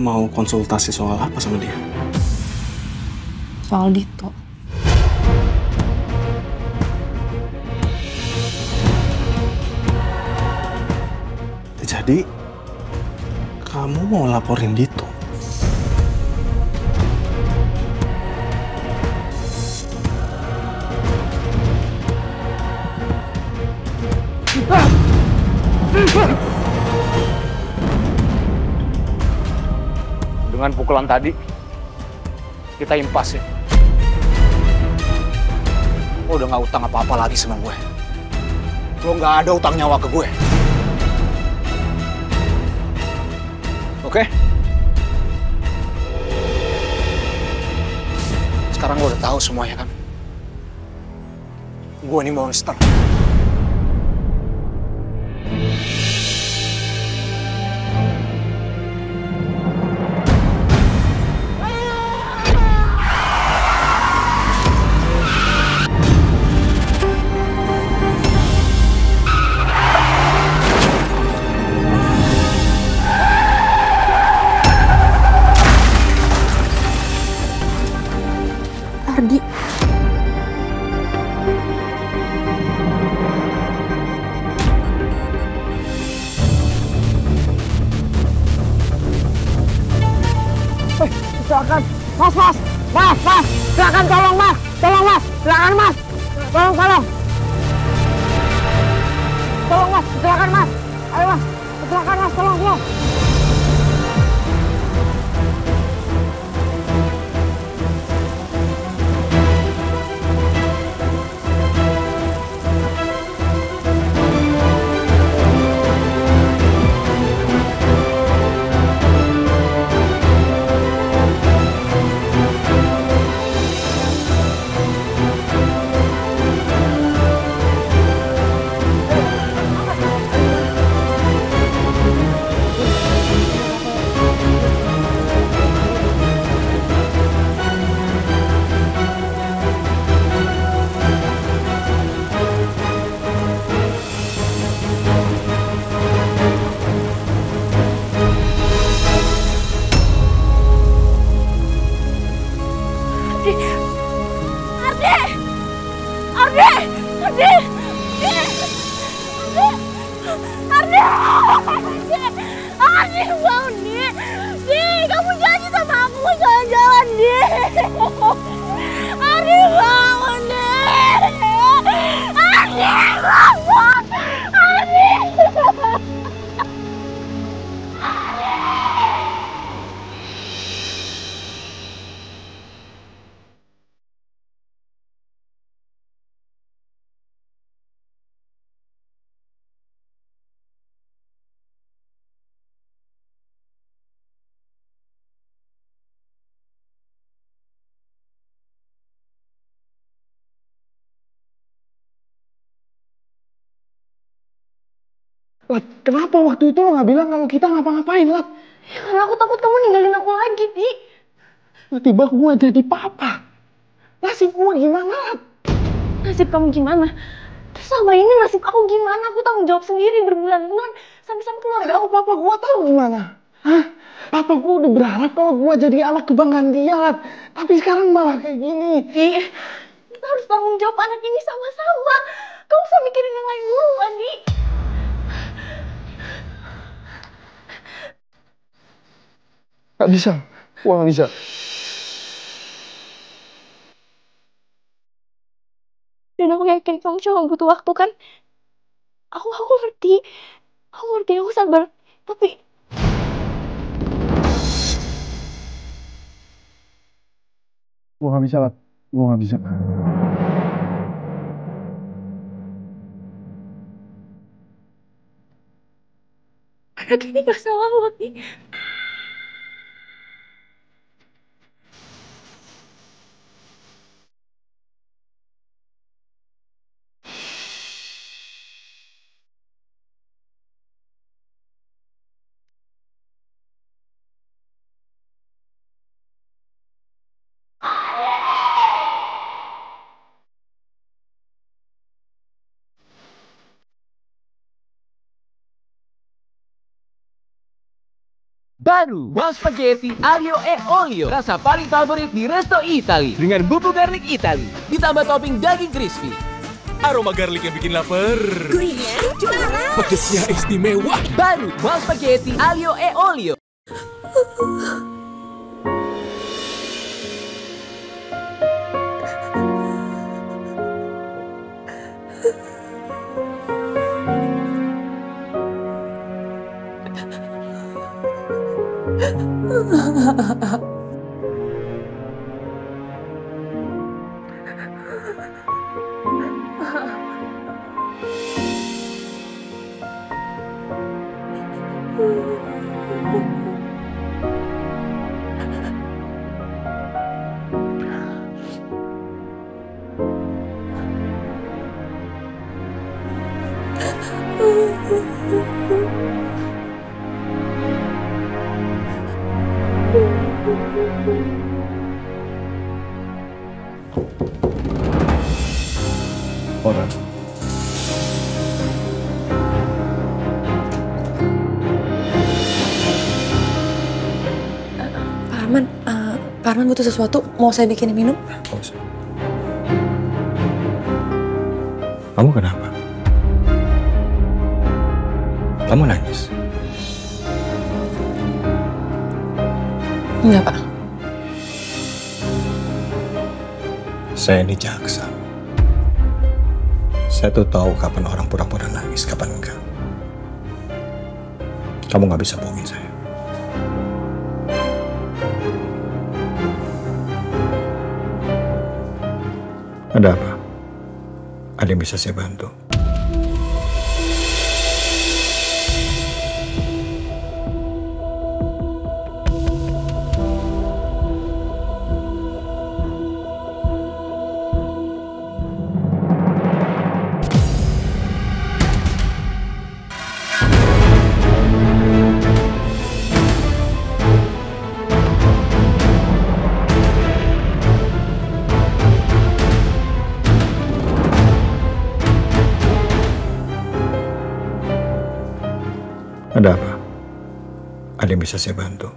mau konsultasi soal apa sama dia? Soal Dito. Jadi, kamu mau laporin Dito? Dengan pukulan tadi, kita impas ya. Lo udah gak utang apa-apa lagi sama gue. Lo gak ada utang nyawa ke gue. Oke? Sekarang lo udah tahu semuanya kan? Gue ini monster. Ardi. Silakan, mas, silakan tolong mas, silakan mas, tolong mas, silakan mas, ayo mas, silakan mas, tolong. Ardi bangun, Di, kamu janji sama aku jalan-jalan, Di. Ardi bangun, Di. Ardi bangun, Ardi. Lat, kenapa waktu itu lo nggak bilang kalau kita ngapa-ngapain, Lat? Ya, karena aku takut kamu ninggalin aku lagi, Di. Tiba gua jadi papa. Nasib gua gimana, Lat? Nasib kamu gimana? Terus sama ini nasib aku gimana? Aku tanggung jawab sendiri berbulan-bulan sampai keluarga aku. Papa gua tahu gimana? Hah? Papa gua udah berharap kalau gua jadi anak kebanggaan dia, Lat. Tapi sekarang malah kayak gini. Di, kita harus tanggung jawab anak ini sama-sama. Kamu usah mikirin yang lain dulu, Adi. Gak bisa. Gua gak bisa. Dan aku yakin kamu cuma butuh waktu kan? Aku ngerti. Aku sabar. Tapi Gua gak bisa, Lat. Gua gak bisa. anak ini gak salah loh, Di. Baru Wow Spaghetti Aglio e Olio, rasa paling favorit di Resto Itali dengan bumbu garlic Itali ditambah topping daging crispy. Aroma garlic yang bikin lapar. Gurihnya juara. Pedesnya istimewa. Baru Wow Spaghetti Aglio e Olio. Orang. Pak Arman butuh sesuatu, mau saya bikinin minum? Gak usah. Kamu kenapa? Kamu nangis? Enggak, Pak. Saya ini jaksa. Saya tuh tahu kapan orang pura-pura nangis, kapan enggak. Kamu nggak bisa bohongin saya. Ada apa? Ada yang bisa saya bantu? Ada apa? Ada yang bisa saya bantu?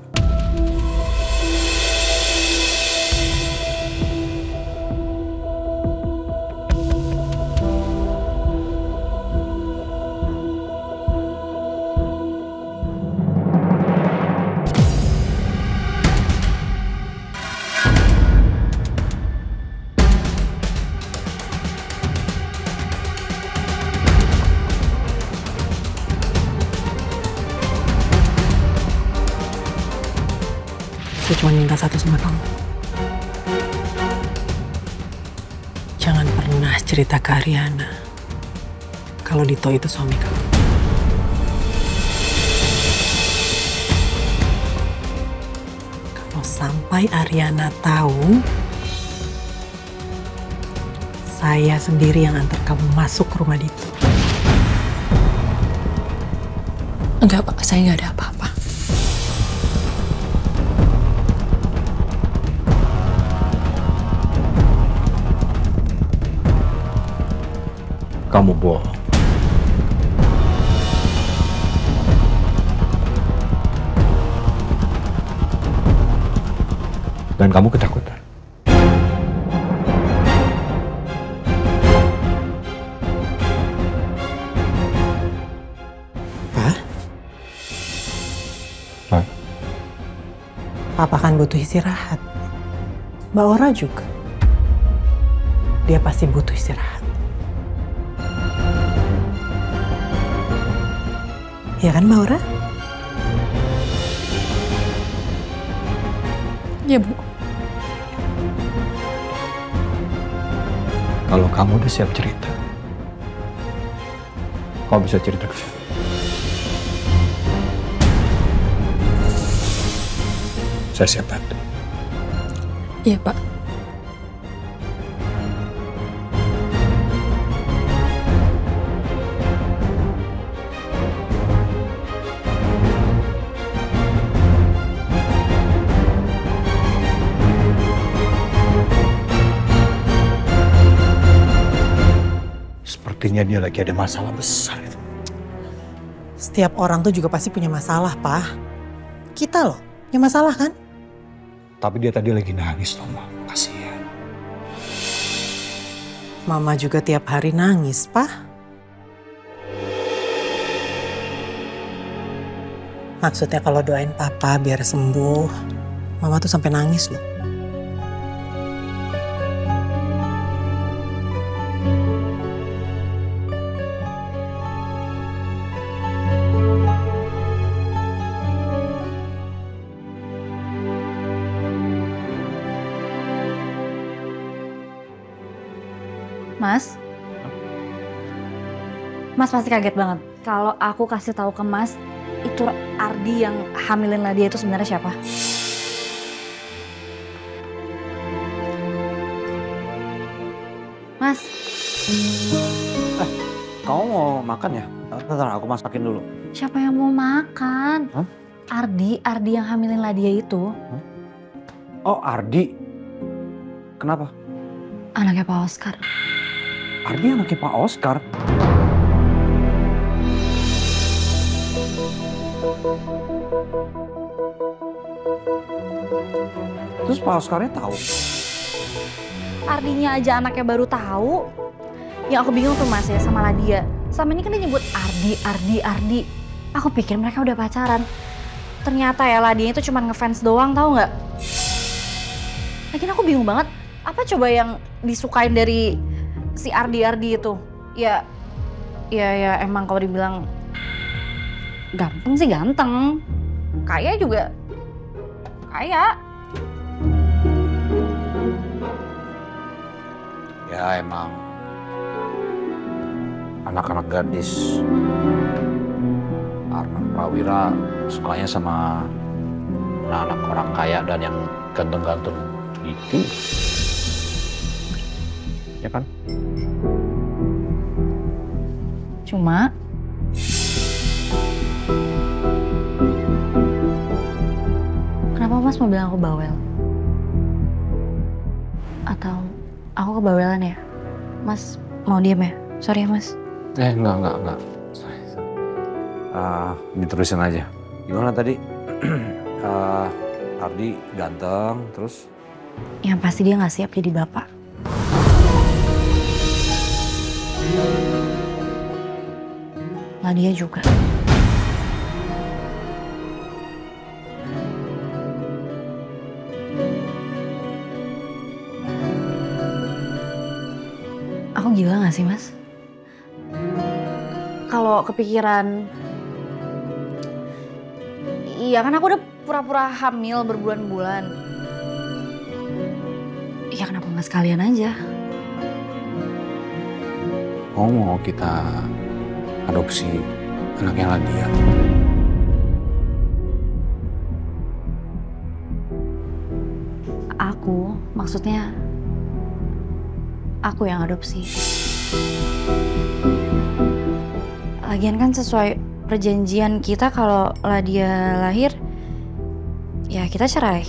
Saya cuma minta satu sama kamu. Jangan pernah cerita ke Ariana kalau Dito itu suami kamu. Kalau sampai Ariana tahu, saya sendiri yang antar kamu masuk ke rumah Dito. Enggak, Pak. Saya nggak ada apa-apa. Kamu bohong. Dan kamu ketakutan. Pak? Pak? Papa kan butuh istirahat. Mbak Ora juga. Dia pasti butuh istirahat. Ya kan, Mbak Ora? Ya, Bu. Kalau kamu udah siap cerita, kamu bisa cerita ke saya. Saya siap bantu. Iya, Pak. Sepertinya dia lagi ada masalah besar itu. Setiap orang tuh juga pasti punya masalah, Pak. Kita loh, yang masalah kan? Tapi dia tadi lagi nangis loh, Ma. Kasihan. Mama juga tiap hari nangis, Pak. Maksudnya kalau doain papa biar sembuh, mama tuh sampai nangis loh. Mas pasti kaget banget kalau aku kasih tahu ke Mas itu Ardi yang hamilin Nadia itu sebenarnya siapa? Mas. Kamu mau makan ya? Bentar, aku masakin dulu. Siapa yang mau makan? Hah? Ardi yang hamilin Nadia itu. Oh, Ardi. Kenapa? Anaknya Pak Oscar. Ardi anaknya Pak Oscar? Terus Pak Oscarnya tahu? Ardinya aja anaknya baru tahu. Yang aku bingung tuh Mas ya sama Nadia. Selama ini kan dia nyebut Ardi. Aku pikir mereka udah pacaran. Ternyata ya Nadia itu cuma ngefans doang, tahu nggak? Lagian aku bingung banget. Apa coba yang disukain dari si Ardi itu? Ya emang kalau dibilang gampang sih ganteng. Kaya juga kaya. Ya emang anak-anak gadis Arnab Prawira sukanya sama anak orang kaya dan yang ganteng-ganteng gitu. Ya kan? Cuma kenapa Mas mau bilang aku bawel? Atau aku kebawelan ya? Mas mau diem ya? Sorry ya Mas. Enggak. Diterusin aja. Gimana tadi? Ardi ganteng, terus? Yang pasti dia nggak siap jadi bapak. Nadia juga. Aku gila gak sih Mas? Kalau kepikiran, iya kan aku udah pura-pura hamil berbulan-bulan. Ya kenapa nggak sekalian aja? Mau kita adopsi anaknya Nadia? Maksudnya aku yang adopsi. Lagian kan sesuai perjanjian kita kalau Nadia lahir, ya kita cerai.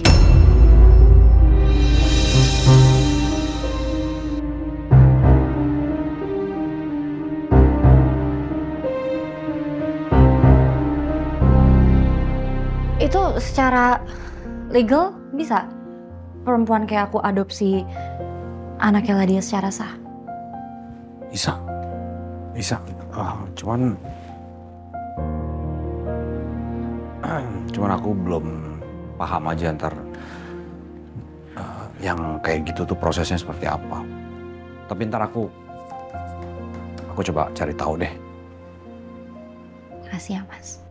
Itu secara legal bisa perempuan kayak aku adopsi anaknya Nadia secara sah? Bisa. Cuman aku belum paham aja ntar yang kayak gitu tuh prosesnya seperti apa. Tapi ntar aku coba cari tahu deh. Makasih ya Mas.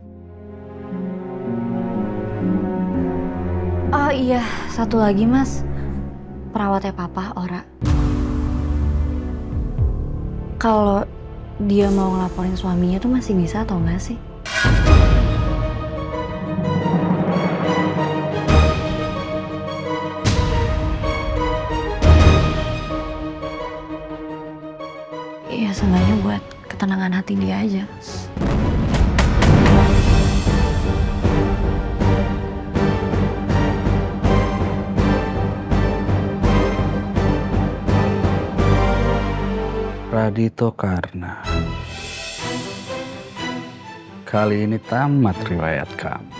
Oh iya, satu lagi Mas. Perawatnya Papa, Ora. Kalau dia mau ngelaporin suaminya tuh masih bisa atau enggak sih? Iya, seenggaknya buat ketenangan hati dia aja. Radito Karna. Kali ini tamat riwayat kamu.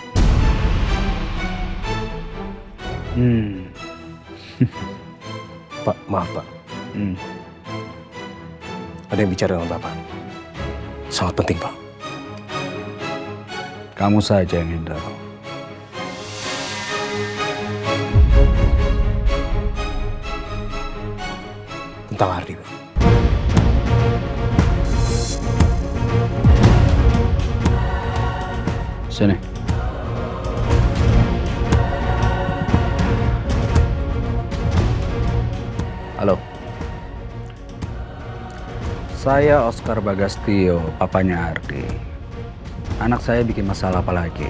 Pak, maaf Pak. Ada yang bicara dengan Bapak. Sangat penting Pak. Kamu saja yang Hendra. Tentang Ardi Pak. Sini. Halo. Saya Oscar Bagastio, papanya Ardi. Anak saya bikin masalah apa lagi?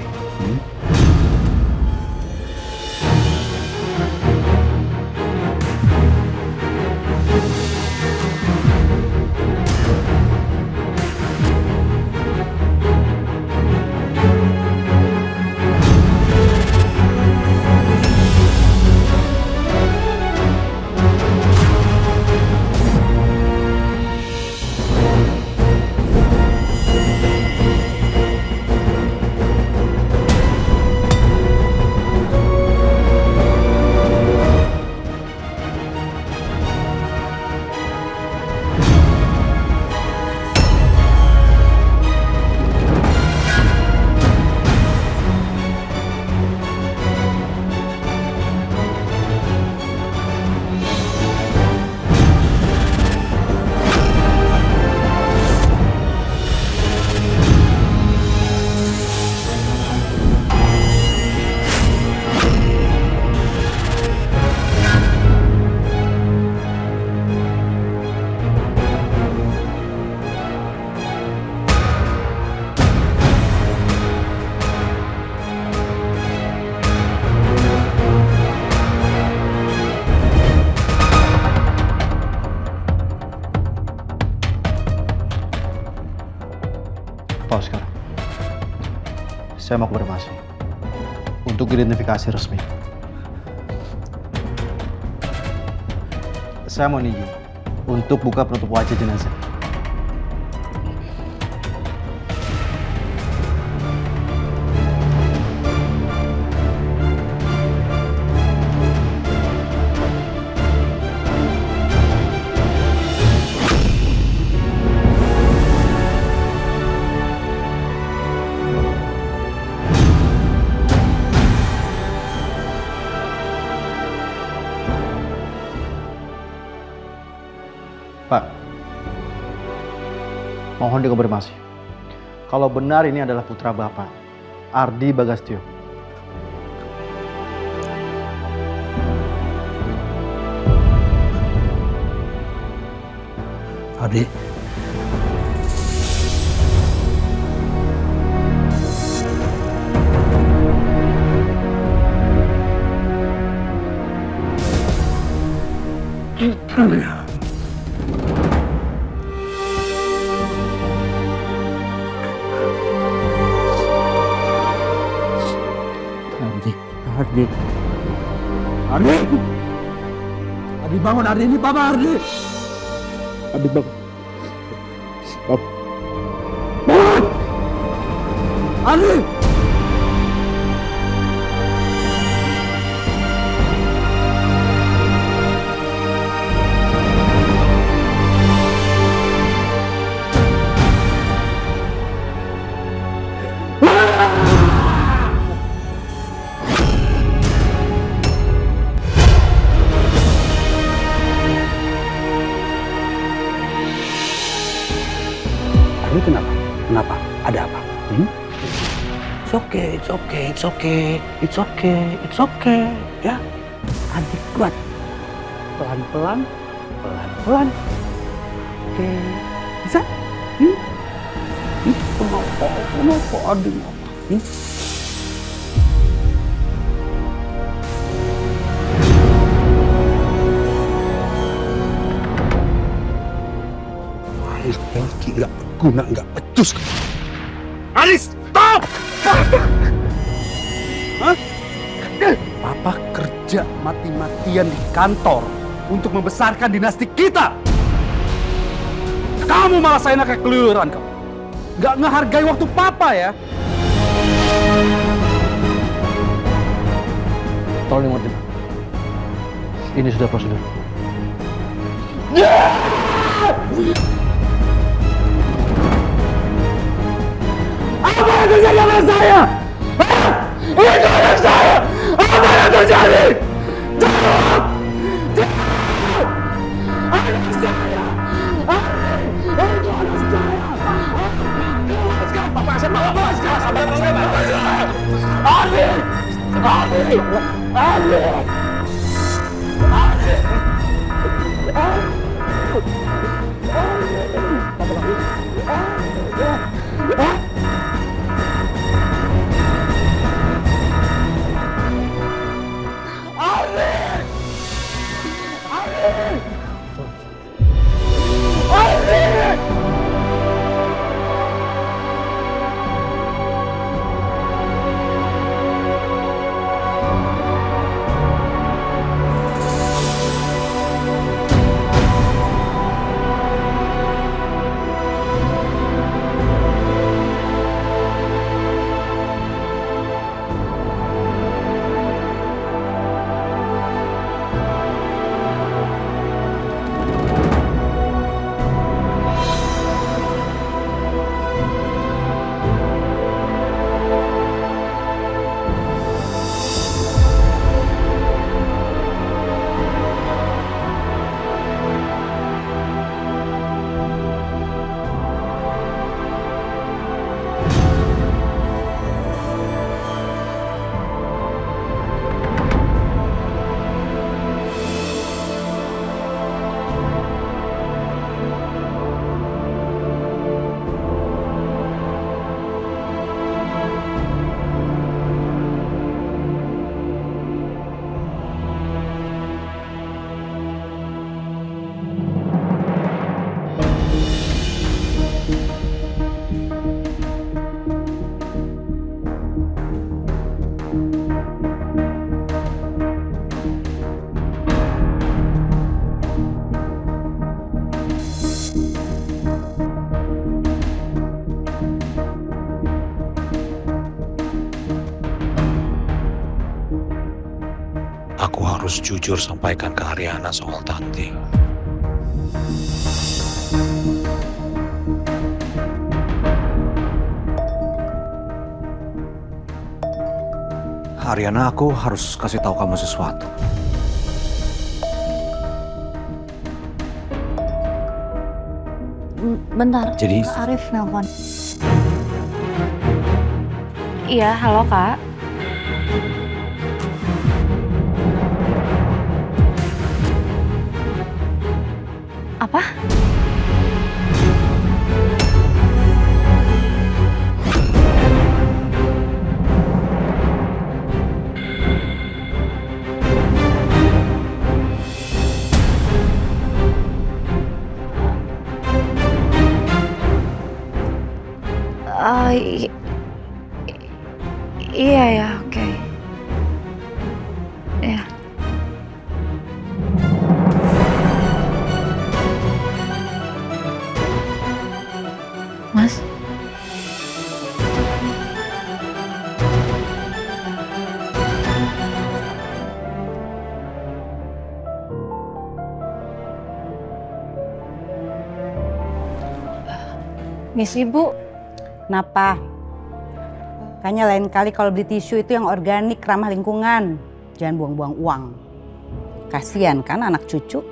Pak Oscar, saya mau konfirmasi untuk identifikasi resmi. Saya mau izin untuk buka penutup wajah jenazah. Pak, mohon dikonfirmasi. Kalau benar ini adalah putra Bapak, Ardi Bagastio. Ardi. Ardi. Ardi! Ardi bangun, Ardi, ini Papa Ardi! Ardi bangun. Bangun! Ardi! Ini kenapa? Kenapa? Ada apa? It's okay, it's okay, it's okay, it's okay, it's okay. Ya, Adik kuat. Pelan-pelan, pelan-pelan. Oke, bisa? Kenapa Adik? Alis, nggak berguna, nggak becus. Alis, stop! Hah? Papa kerja mati-matian di kantor untuk membesarkan dinasti kita. Kamu malah saya kayak keluyuran kamu. Nggak ngehargai waktu Papa ya. Tolong ngerti, Pak. Ini sudah prosedur. Apa yang terjadi sama saya? Hah? Itu anak saya! Apa yang terjadi? Jawab! Jawab! Anak saya! Itu anak saya! Lepaskan! Lepaskan! Lepaskan! Ardi! Ardi! Ardi! Aku harus jujur sampaikan ke Ariana soal Tanti. Ariana, aku harus kasih tahu kamu sesuatu. Bentar, Jadi Arif nelpon. Iya, halo Kak. Apa? Iya ya, oke. Ya. Mas? Misi Bu. Kenapa? Kayaknya lain kali kalau beli tisu itu yang organik, ramah lingkungan. Jangan buang-buang uang. Kasian kan anak cucu.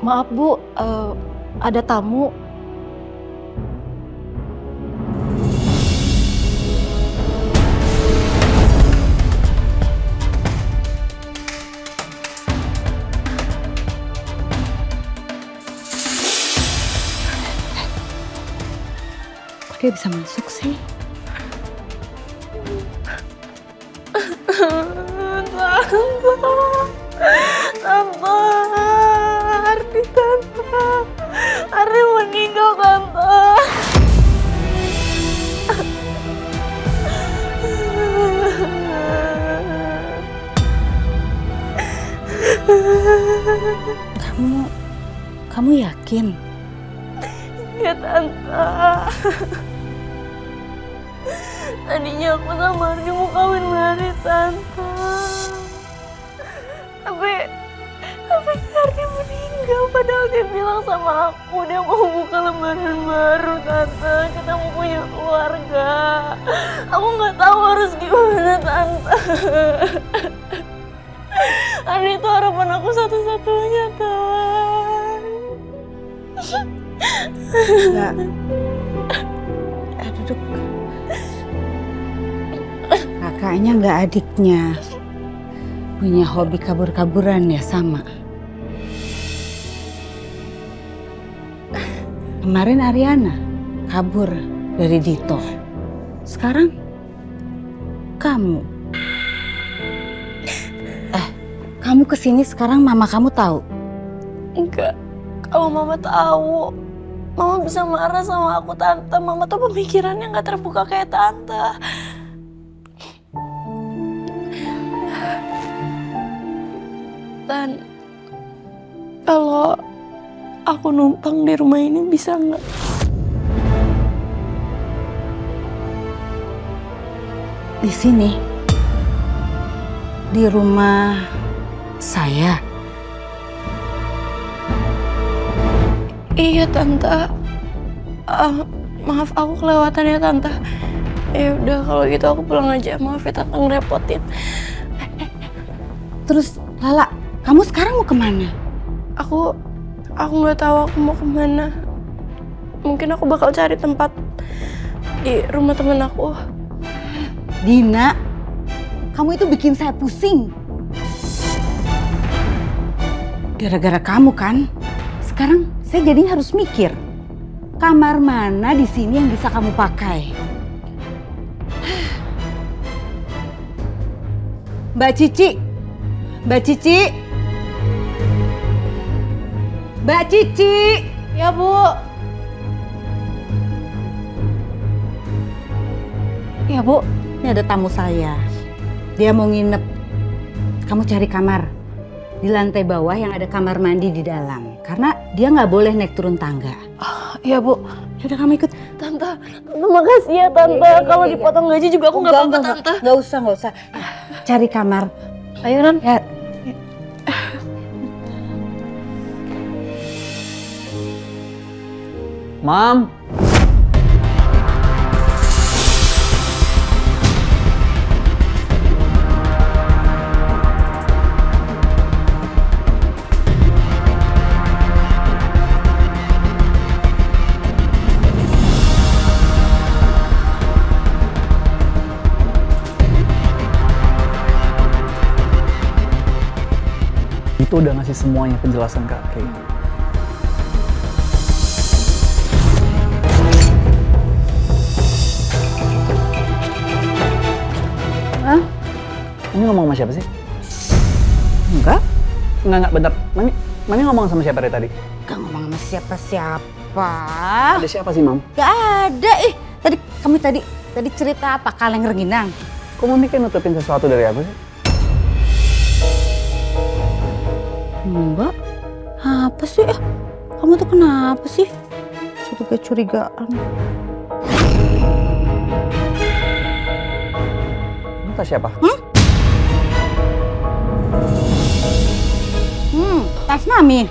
Maaf Bu, ada tamu. Kok dia bisa masuk sih? Tante, Ardi Tante. Ardi meninggal Tante. Kamu yakin? Ya Tante. Tadinya aku sama Ardi mau kawin lari Tante. Tapi Ardi meninggal padahal dia bilang sama aku dia mau buka lembaran baru, Tante. Kita mau punya keluarga. Aku nggak tahu harus gimana, Tante. Ardi itu harapan aku satu-satunya, Tante. Enggak. Duduk. Kakaknya nggak adiknya. Punya hobi kabur-kaburan ya sama. Kemarin Ariana kabur dari Dito. Sekarang kamu. Kamu kesini sekarang mama kamu tahu? Enggak. Kalau mama tahu, mama bisa marah sama aku, Tante. Mama tuh pemikirannya nggak terbuka kayak Tante. Dan kalau aku numpang di rumah ini bisa nggak? Di sini, di rumah saya. Iya, Tante. Maaf aku kelewatan ya, Tante. Ya udah kalau gitu aku pulang aja. Maaf ya, Tante, ngerepotin. Terus Lala, kamu sekarang mau kemana? Aku nggak tahu aku mau kemana. Mungkin aku bakal cari tempat di rumah temen aku. Dina, kamu itu bikin saya pusing. Gara-gara kamu kan, sekarang saya jadinya harus mikir. Kamar mana di sini yang bisa kamu pakai? Mbak Cici. Mbak Cici. Mbak Cici. Ya, Bu. Ya, Bu. Ini ada tamu saya. Dia mau nginep. Kamu cari kamar di lantai bawah yang ada kamar mandi di dalam. Karena dia nggak boleh naik turun tangga. Iya, Bu. Yaudah kamu ikut. Tante makasih ya, Tante. Kalau dipotong gaji juga aku nggak apa-apa, Tante. Nggak usah. Cari kamar. Ayo, Nan. Ya. Mam. Itu udah ngasih semuanya penjelasan ke Kay. Hah? Mami ngomong sama siapa sih? Enggak. Enggak, bentar. Mami ngomong sama siapa dari tadi? Gak ngomong sama siapa-siapa. Ada siapa sih, Mam? Gak ada. Kamu tadi cerita apa? Kaleng rengginang? Kok Mami kayak nutupin sesuatu dari aku sih? Enggak. Apa sih? Kamu tuh kenapa sih? Curiga-curigaan. Itu siapa? Tas Mami.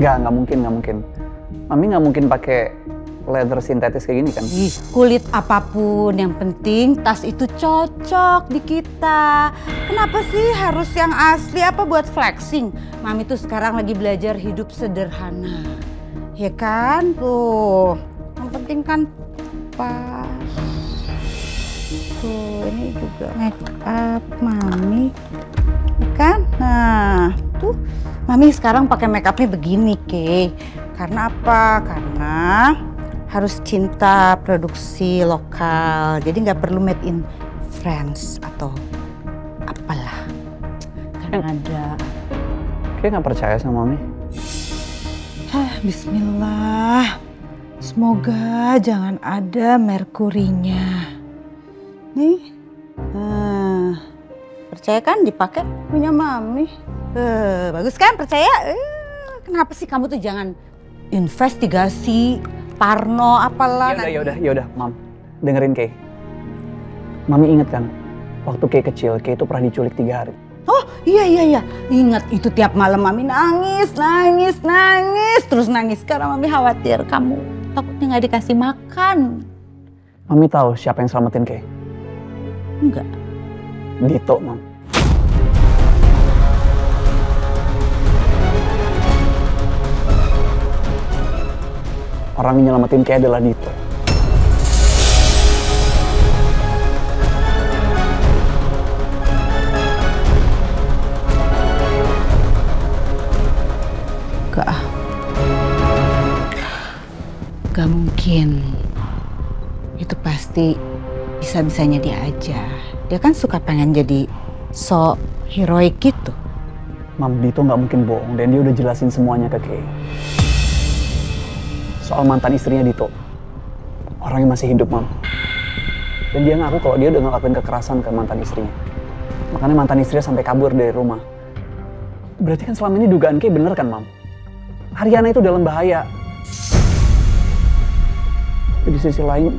Nggak mungkin. Mami nggak mungkin pakai leather sintetis kayak gini kan? Kulit apapun, yang penting tas itu cocok di kita. Kenapa sih harus yang asli? Apa buat flexing? Mami tuh sekarang lagi belajar hidup sederhana. Ya kan? Tuh, yang penting kan pas. Tuh, ini juga make up Mami. Ya kan? Nah, tuh Mami sekarang pakai make upnya begini, Kay. Karena apa? Karena harus cinta produksi lokal. Jadi nggak perlu made in France atau apalah. Kanada. Kayak nggak percaya sama Mami. Bismillah. Semoga jangan ada merkurinya. Nih. Percaya kan dipakai punya Mami. Bagus kan, percaya? Kenapa sih kamu tuh jangan investigasi Parno apalah. Yaudah, Mam. Dengerin Kay. Mami inget kan, waktu Kay kecil, Kay itu pernah diculik 3 hari. Oh Iya. Ingat itu tiap malam Mami nangis. Terus nangis karena Mami khawatir kamu takutnya nggak dikasih makan. Mami tahu siapa yang selamatin Kay? Enggak. Dito, Mam. Orang yang nyelamatin Kay adalah Dito. Gak mungkin. Itu pasti bisa-bisanya dia aja. Dia kan suka pengen jadi so heroik gitu. Mam, Dito nggak mungkin bohong dan dia udah jelasin semuanya ke Kay. Soal mantan istrinya Dito. Orangnya masih hidup, Mam. Dan dia ngaku kalau dia udah ngelakuin kekerasan ke mantan istrinya. Makanya mantan istrinya sampai kabur dari rumah. Berarti kan selama ini dugaan Kay bener kan, Mam? Ariana itu dalam bahaya. Di sisi lain,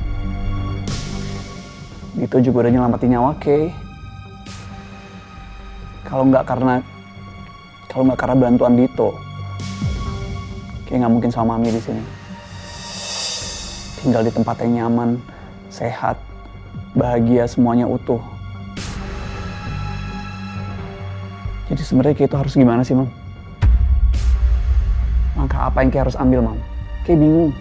Dito juga udah nyelamatin nyawa Kay. Kalau nggak karena bantuan Dito, Kay nggak mungkin sama Mami di sini. Tinggal di tempat yang nyaman, sehat, bahagia, semuanya utuh. Jadi sebenarnya Kay itu harus gimana sih, Mam? Langkah apa yang Kay harus ambil, Mam? Kay bingung.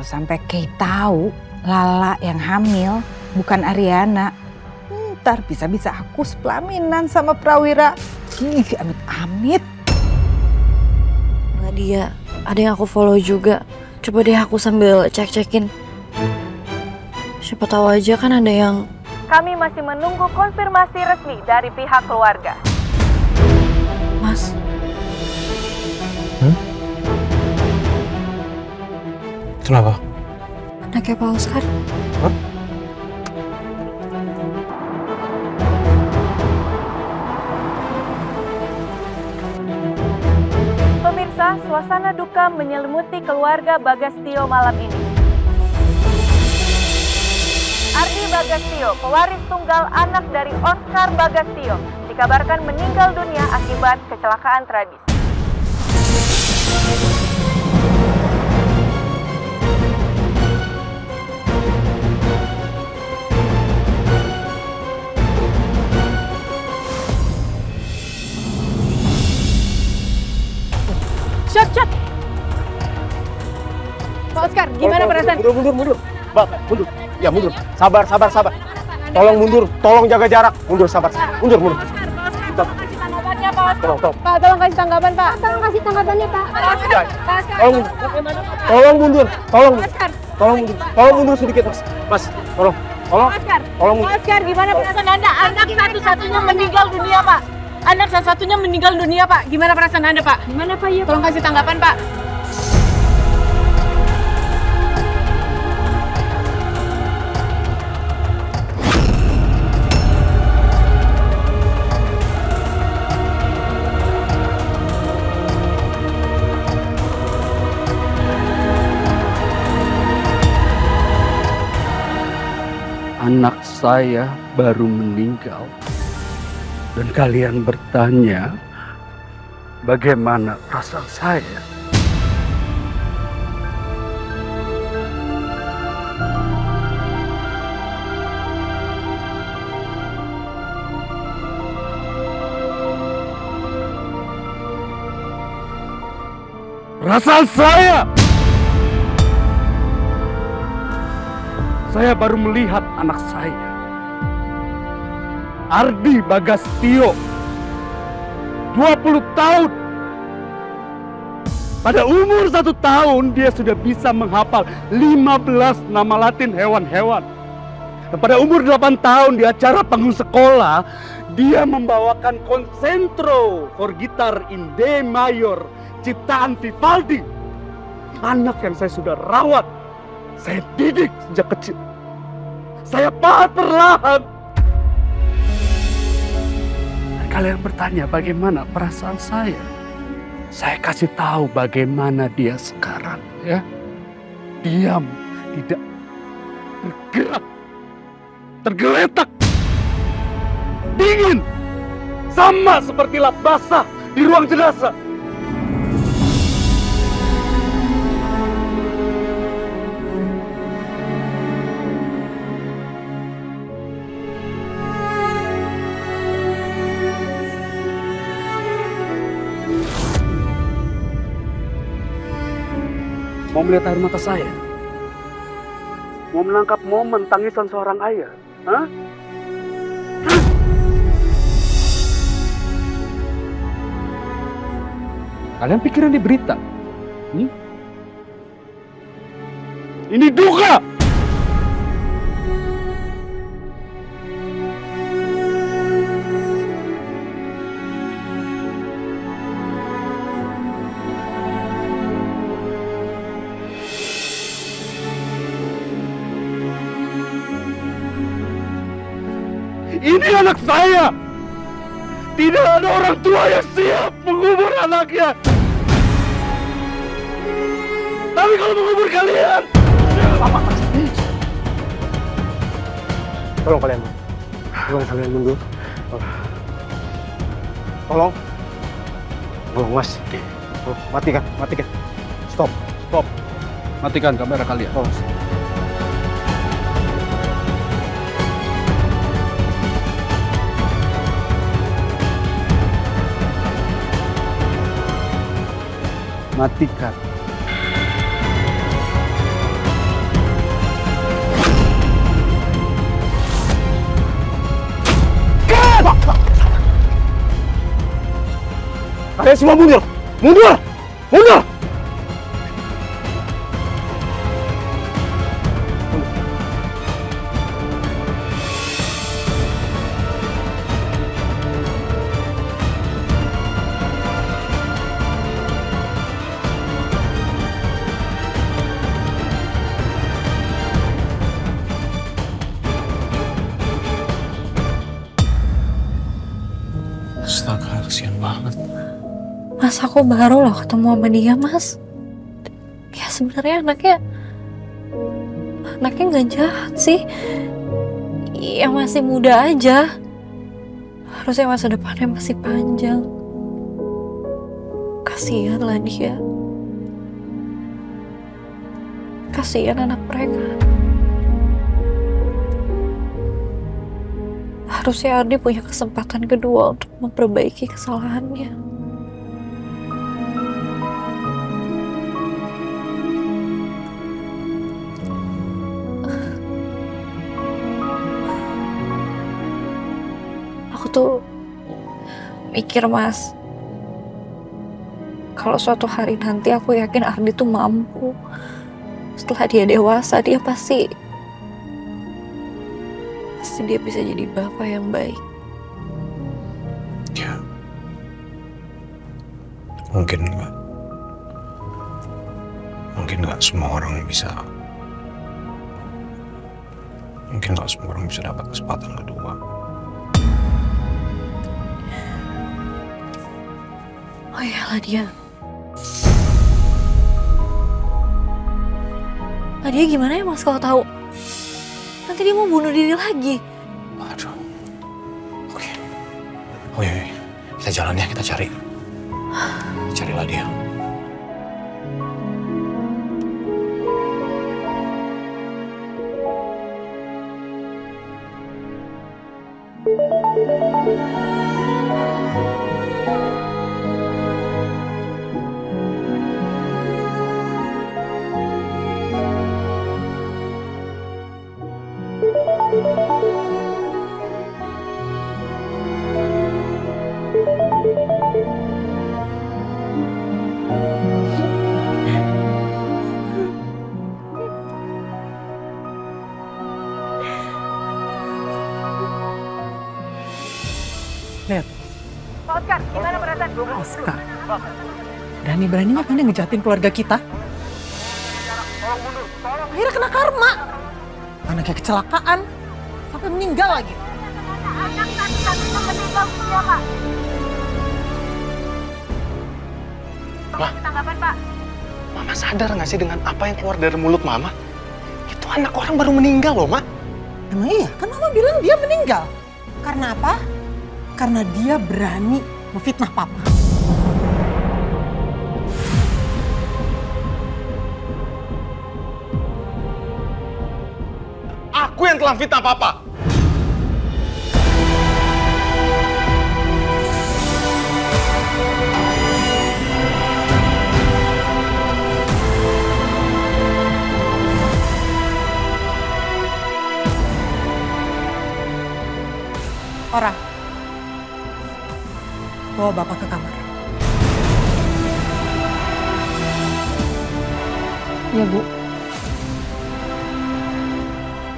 Sampai Kay tahu Lala yang hamil bukan Ariana, ntar bisa-bisa aku sepelaminan sama Prawira. Amit-amit. Nggak dia, ada yang aku follow juga. Coba deh aku sambil cek-cekin. Siapa tahu aja kan ada yang... Kami masih menunggu konfirmasi resmi dari pihak keluarga. Mas. Kenapa? Anaknya Pak Oscar. Hah? Pemirsa, suasana duka menyelimuti keluarga Bagastio malam ini. Ardi Bagastio, pewaris tunggal anak dari Oscar Bagastio, dikabarkan meninggal dunia akibat kecelakaan tragis. Shot. Pak Oscar, gimana perasaan? Mundur. Mbak, mundur. Ya mundur. Sabar. Tolong mundur, tolong jaga jarak. Mundur, sabar. Mundur. Pak Oscar, kasih tanggapannya, Pak Oscar. Tolong. Pak, tolong kasih tanggapan, Pak. Tolong kasih tanggapannya, Pak. Pak Oscar. Tolong mundur. Tolong mundur sedikit, Mas. Mas, tolong. Tolong mundur. Pak Oscar, gimana perasaan Anda? Anak satu-satunya meninggal dunia, Pak. Anak satu-satunya meninggal dunia, Pak. Gimana perasaan Anda, Pak? Gimana, Pak? Ya, tolong kasih tanggapan, Pak. Anak saya baru meninggal. Dan kalian bertanya, bagaimana perasaan saya? Perasaan saya baru melihat anak saya, Ardi Bagastio, 20 tahun. Pada umur 1 tahun, dia sudah bisa menghafal 15 nama Latin hewan-hewan. Dan pada umur 8 tahun, di acara panggung sekolah, dia membawakan Concentro for Gitar in D Mayor, ciptaan Vivaldi. Anak yang saya sudah rawat, saya didik sejak kecil. Saya pahat perlahan. Kalian bertanya bagaimana perasaan saya. Saya kasih tahu bagaimana dia sekarang, ya. diam, tidak bergerak, tergeletak, dingin, sama seperti lap basah di ruang jenazah. Mau melihat air mata saya? Mau menangkap momen tangisan seorang ayah? Hah? Kalian pikir ini berita? Ini duka! Ini anak saya! Tidak ada orang tua yang siap mengubur anaknya! Tapi kalau mengubur kalian... Tolong kalian. Tolong kalian mundur. Tolong. Tolong mas. Oh, matikan. Stop. Matikan kamera kalian. Tolong. Matikan. Kalian semua mundur! Mundur! Mundur! Astaga, kasihan banget. Mas, aku baru loh ketemu sama dia, Mas. Ya sebenarnya anaknya nggak jahat sih. Ya masih muda aja. Harusnya masa depannya masih panjang. Kasihan lah dia. Kasihan anak mereka. Harusnya Ardi punya kesempatan kedua untuk memperbaiki kesalahannya. Aku tuh mikir, Mas, kalau suatu hari nanti aku yakin Ardi tuh mampu. Setelah dia dewasa, dia pasti dia bisa jadi bapak yang baik. Ya, mungkin nggak semua orang bisa. Mungkin nggak semua orang bisa dapat kesempatan kedua. Oh iyalah dia. Dia gimana ya, Mas, kalau tahu? Nanti dia mau bunuh diri lagi. Aduh. Oke. Oh iya, kita jalan ya, kita cari. Carilah dia. Lihat, Pak Oscar, gimana perasaan? Oscar. Berani-beraninya kan dia ngejahatin keluarga kita. Akhirnya kena karma. Anaknya kecelakaan, sampai meninggal lagi. Anak satu-satunya meninggal dunia, Pak. Pak. Tanggapan, Pak. Mama sadar nggak sih dengan apa yang keluar dari mulut Mama? Itu anak orang baru meninggal loh, Ma. Emang iya? Kan Mama bilang dia meninggal. Karena apa? Karena dia berani memfitnah Papa. Aku yang telah fitnah Papa. Orang, bawa Bapak ke kamar. Ya, Bu.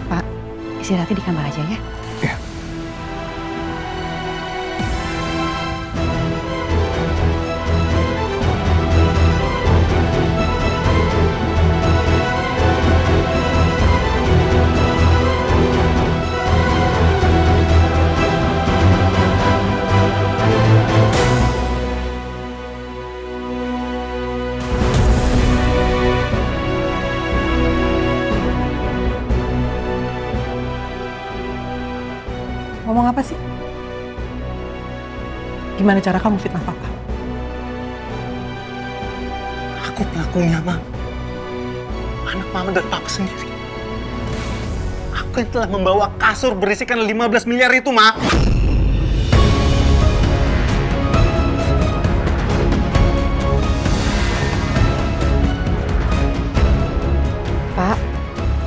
Pak, istirahatnya di kamar aja ya. Iya. Ngomong apa sih? Gimana cara kamu fitnah Papa? Aku pelakunya, Ma. Anak Mama dan Papa sendiri. Aku yang telah membawa kasur berisikan 15 miliar itu, Ma. Pak,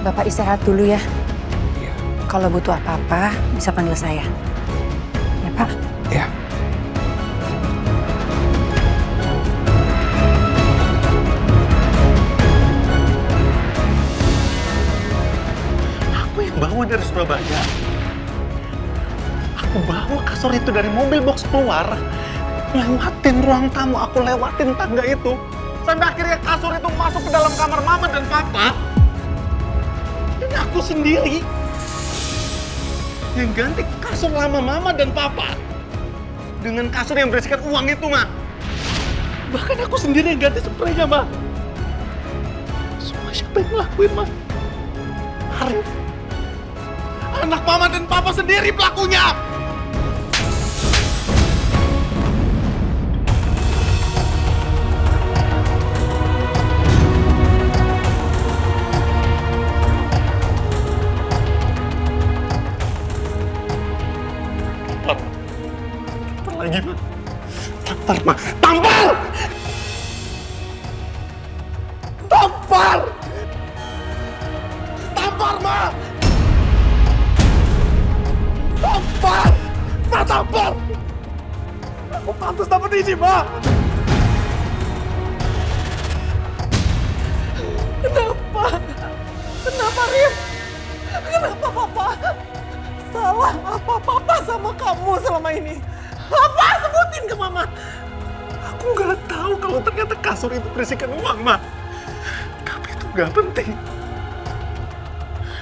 Bapak istirahat dulu ya. Kalau butuh apa-apa, bisa panggil saya. Ya, Pak? Iya. Aku yang bawa dari Surabaya. Aku bawa kasur itu dari mobil box keluar. Lewatin ruang tamu, aku lewatin tangga itu. Sampai akhirnya kasur itu masuk ke dalam kamar Mama dan Papa. Dan aku sendiri yang ganti kasur lama Mama dan Papa dengan kasur yang berisikan uang itu, Ma. Bahkan aku sendiri yang ganti spraynya, Ma. Semua siapa yang ngelakuin, Ma? Arif. Anak Mama dan Papa sendiri pelakunya. Lagi, Ma. Tampar, Ma. Tampar! Tampar! Tampar, Ma! Tampar! Ma, tampar! Aku pantas dapat ini, Ma! Kenapa? Kenapa, Rif? Kenapa Papa? Salah apa Papa sama kamu selama ini? Apa? Sebutin ke Mama. Aku nggak tahu kalau ternyata kasur itu berisikan uang, Ma. Tapi itu nggak penting.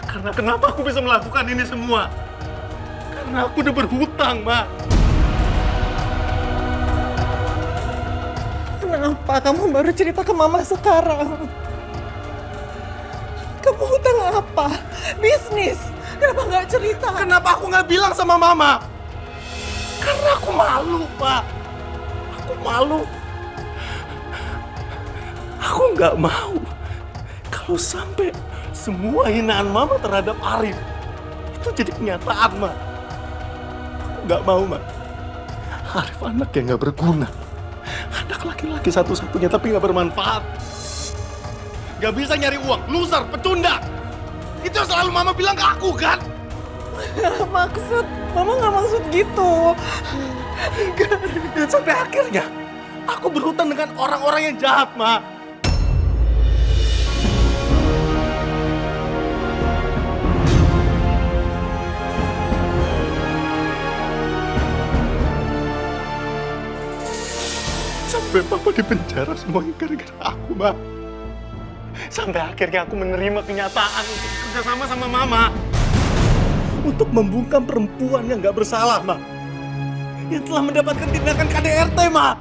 Karena kenapa aku bisa melakukan ini semua? Karena aku udah berhutang, Ma. Kenapa kamu baru cerita ke Mama sekarang? Kamu hutang apa? Bisnis? Kenapa nggak cerita? Kenapa aku nggak bilang sama Mama? Karena aku malu, Pak. Aku malu. Aku nggak mau kalau sampai semua hinaan Mama terhadap Arif itu jadi kenyataan, Ma. Aku nggak mau, Ma. Arif anak yang nggak berguna. Anak laki-laki satu-satunya tapi nggak bermanfaat. Nggak bisa nyari uang, loser, pecundang. Itu yang selalu Mama bilang ke aku, kan? Mama nggak maksud gitu. Dan sampai akhirnya, aku berhutang dengan orang-orang yang jahat, Ma. Sampai Papa di penjara semuanya gara-gara aku, Ma. Sampai akhirnya aku menerima kenyataan untuk kerjasama sama Mama. Untuk membungkam perempuan yang gak bersalah, Ma. Yang telah mendapatkan tindakan KDRT, Ma.